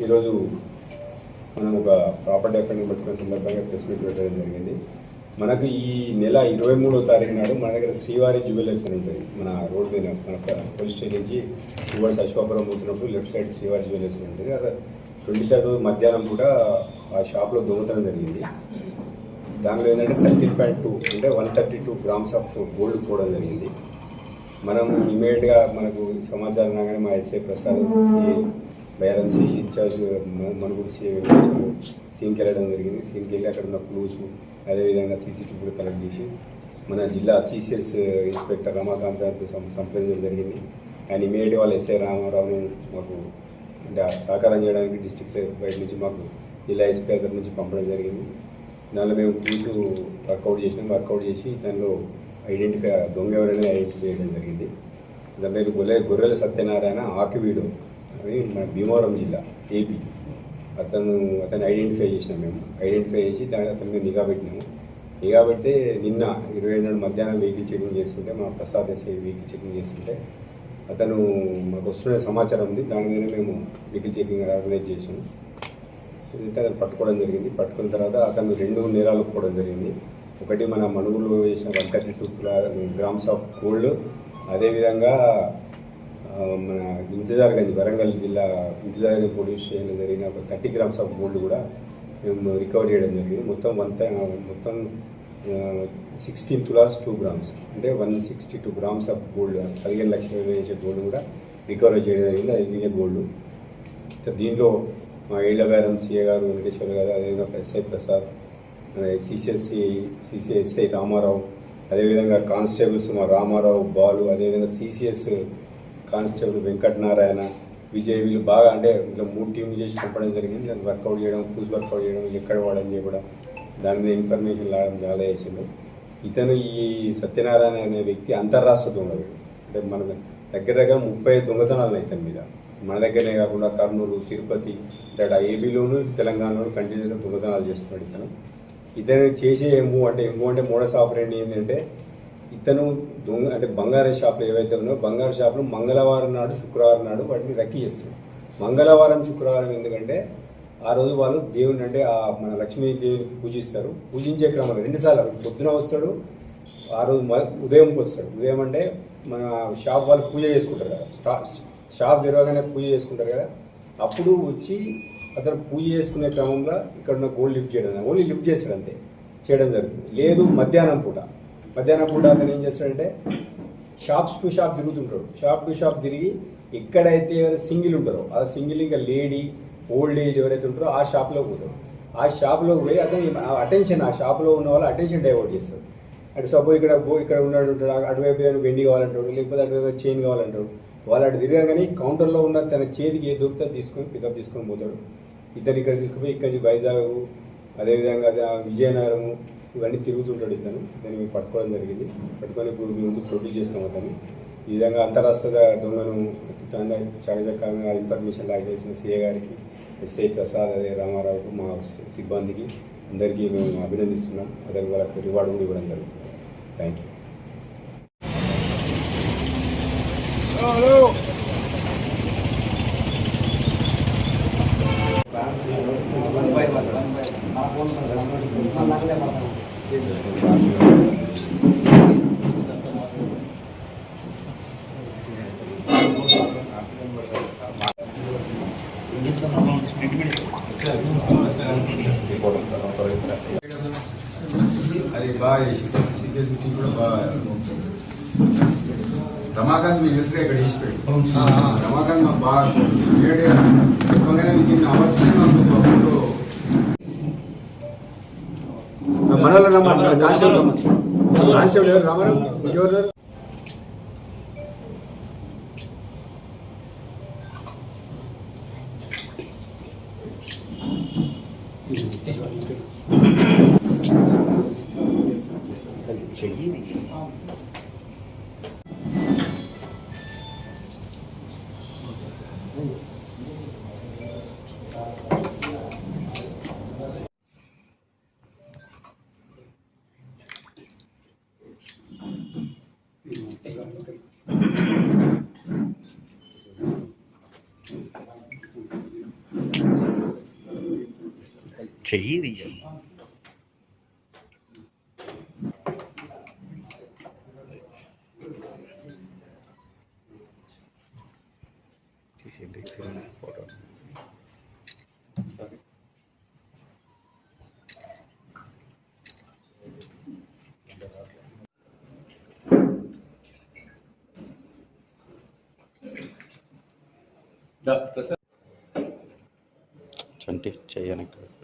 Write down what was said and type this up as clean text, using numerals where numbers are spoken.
ఈరోజు మనం ఒక ప్రాపర్టీ అఫెండింగ్ పెట్టుకునే సందర్భంగా ప్రెస్ మీట్ పెట్టడం జరిగింది. మనకు ఈ నెల 23వ తారీఖు నాడు మన దగ్గర శ్రీవారి జ్యువెలర్స్ అని ఉంటుంది. మన రోడ్ మీద మన పోలీస్ స్టేషన్ నుంచి టువర్డ్స్ అశ్వాపురం పోతున్నప్పుడు లెఫ్ట్ సైడ్ శ్రీవారి జ్యువెలర్స్ అని ఉంటుంది. అక్కడ 23 రోజు మధ్యాహ్నం కూడా ఆ షాప్లో దొంగతనం జరిగింది. దానిలో ఏంటంటే 13.2 అంటే 132 గ్రామ్స్ ఆఫ్ గోల్డ్ పోవడం జరిగింది. మనం ఇమీడియట్గా మనకు సమాచారం రాగానే మా SI Prasad Bairam C incharge Manuguru సీన్కి వెళ్ళడం జరిగింది. సీన్కి వెళ్ళి అక్కడ ఉన్న క్లూస్ అదేవిధంగా సీసీటీవీ కూడా కలెక్ట్ చేసి మన జిల్లా సిసిఎస్ ఇన్స్పెక్టర్ రమాకాంత్ గారితో సంప్రదించడం జరిగింది. ఆయన ఇమీడియట్ వాళ్ళ ఎస్ఐ రామారావును మాకు అంటే సహకారం చేయడానికి డిస్ట్రిక్ట్ బయట నుంచి మాకు జిల్లా ఎస్పీ దగ్గర నుంచి పంపడం జరిగింది. దానిలో మేము క్లూస్ వర్కౌట్ చేసి దానిలో దొంగ ఎవరైనా ఐడెంటిఫై చేయడం జరిగింది. దాని పేరు గొర్రెల సత్యనారాయణ ఆకివీడు అని మన భీమవరం జిల్లా ఏపీ. అతన్ని ఐడెంటిఫై చేసినాం. మేము ఐడెంటిఫై చేసి అతని మీద నిఘా పెట్టినాము. నిఘా పెడితే నిన్న 22 మధ్యాహ్నం వెహికల్ చెకింగ్ చేస్తుంటే మా ప్రసాద్ ఎస్ఐ వెహికల్ చెకింగ్ చేస్తుంటే అతను మాకు వస్తున్న సమాచారం ఉంది. దాని మీద మేము వెహికల్ చెకింగ్ ఆర్గనైజ్ చేసాము. అతను పట్టుకోవడం జరిగింది. పట్టుకున్న తర్వాత అతను 2 నేరాలు ఒప్పుకోవడం జరిగింది. ఒకటి మన మనుగురులో వేసిన 132 గ్రామ్స్ ఆఫ్ గోల్డ్, అదేవిధంగా మన ఇంతజార్గంజ్ వరంగల్ జిల్లా ఇంతజార్గంజ్ పోలీస్ స్టేషన్లో జరిగిన ఒక 30 గ్రామ్స్ ఆఫ్ గోల్డ్ కూడా మేము రికవర్ చేయడం జరిగింది. మొత్తం 16 తులాస్ 2 గ్రామ్స్ అంటే 162 గ్రామ్స్ ఆఫ్ గోల్డ్, 15 లక్షల వేసే గోల్డ్ కూడా రికవర్ చేయడం జరిగింది. అది ఇదే గోల్డ్. దీంట్లో మా ఏళ్లబేరం సిఏ గారు వెంకటేశ్వర గారు, అదేవిధంగా ఎస్ఐ ప్రసాద్, సిసిఎస్ఐ రామారావు, అదేవిధంగా కానిస్టేబుల్స్ మా రామారావు బాలు, అదేవిధంగా సిసిఎస్ కానిస్టేబుల్ వెంకటనారాయణ, విజయ్, వీళ్ళు బాగా అంటే ఇట్లా 3 టీంలు చేసి పంపడం జరిగింది. దాన్ని వర్కౌట్ చేయడం, క్రూజ్ వర్కౌట్ చేయడం, ఎక్కడ వాడని చేయడం, దాని మీద ఇన్ఫర్మేషన్ లాగడం చాలా చేసిండు. ఇతను ఈ సత్యనారాయణ అనే వ్యక్తి అంతర్రాష్ట్ర దొంగలు. అంటే మన దగ్గర 30 దొంగతనాలు ఇతని మీద. మన దగ్గరనే కాకుండా కర్నూలు, తిరుపతి, ఇక్కడ ఏపీలోను తెలంగాణలోను కంటిన్యూస్గా దొంగతనాలు చేస్తున్నాడు. ఇతను చేసే ఏమో అంటే మోడస్ ఆపరేండి ఏంటంటే ఇతను దొంగ అంటే బంగారం షాపులు ఏవైతే ఉన్నాయో బంగారు షాపులు మంగళవారం నాడు శుక్రవారం నాడు వాటిని రక్కీ చేస్తాడు. మంగళవారం శుక్రవారం ఎందుకంటే ఆ రోజు వాళ్ళు దేవుని అంటే మన లక్ష్మీదేవిని పూజిస్తారు. పూజించే క్రమంలో 2 సార్లు పొద్దున వస్తాడు, ఆ రోజు ఉదయంకి వస్తాడు. ఉదయం అంటే మన షాప్ వాళ్ళు పూజ చేసుకుంటారు కదా, షాప్ తెరవగానే పూజ చేసుకుంటారు కదా, అప్పుడు వచ్చి అతను పూజ చేసుకునే క్రమంలో ఇక్కడ ఉన్న గోల్డ్ లిఫ్ట్ చేయడం, ఓన్లీ లిఫ్ట్ చేస్తాడు అంతే, చేయడం జరుగుతుంది. లేదు మధ్యాహ్నం పూట అతను ఏం చేస్తాడంటే షాప్స్ టు షాప్ తిరుగుతుంటాడు. షాప్ టు షాప్ తిరిగి ఎక్కడైతే సింగిల్ ఉంటారో ఆ సింగిల్ ఇంకా లేడీ ఓల్డ్ ఏజ్ ఎవరైతే ఉంటారో ఆ షాప్లోకి పోతాడు. ఆ షాప్లోకి పోయి అతను అటెన్షన్ ఆ షాప్లో ఉన్న వాళ్ళు అటెన్షన్ డైవర్ట్ చేస్తాడు. అటు సపోజ్ ఇక్కడ ఉన్నాడు అటువైపు వెండి కావాలంటాడు, లేకపోతే అటువైపు చైన్ కావాలంటాడు. వాళ్ళు అటు తిరగగానే కౌంటర్లో ఉన్న తన చేతికి ఏ దొరికితే తీసుకొని పికప్ తీసుకొని పోతాడు. ఇతను ఇక్కడ తీసుకుపోయి ఇక్కడి నుంచి వైజాగ్, అదేవిధంగా విజయనగరం ఇవన్నీ తిరుగుతుంటాడు. దాన్ని మేము పట్టుకోవడం జరిగింది. పట్టుకొని ఇప్పుడు ముందు ప్రొడ్యూస్ చేస్తాం. అతను ఈ విధంగా అంతరాష్ట్ర దొంగను చకచకంగా ఇన్ఫర్మేషన్ లాగ్ చేసిన సిఏ గారికి, ఎస్ఐ ప్రసాద్, అదే రామారావుకు, మా సిబ్బందికి అందరికీ మేము అభినందిస్తున్నాం. అదే వాళ్ళకి రివార్డు కూడా ఇవ్వడం జరుగుతుంది. Thank you. అది బాగా చేసి సిసిఎస్టీ కూడా బాగా రమాకాంత్ మీకు తెలుసుగా ఇక్కడ చేసి పెట్టి రమాకాంత్ మాకు బాగా చెప్పగానే విత్ అవర్స్ మనలో కానిస్టేబుల్ ఎవరు రామారావు ఎవరు చెయ్యి తీయ. ఫోటో చంటి చెయ్యనక్క.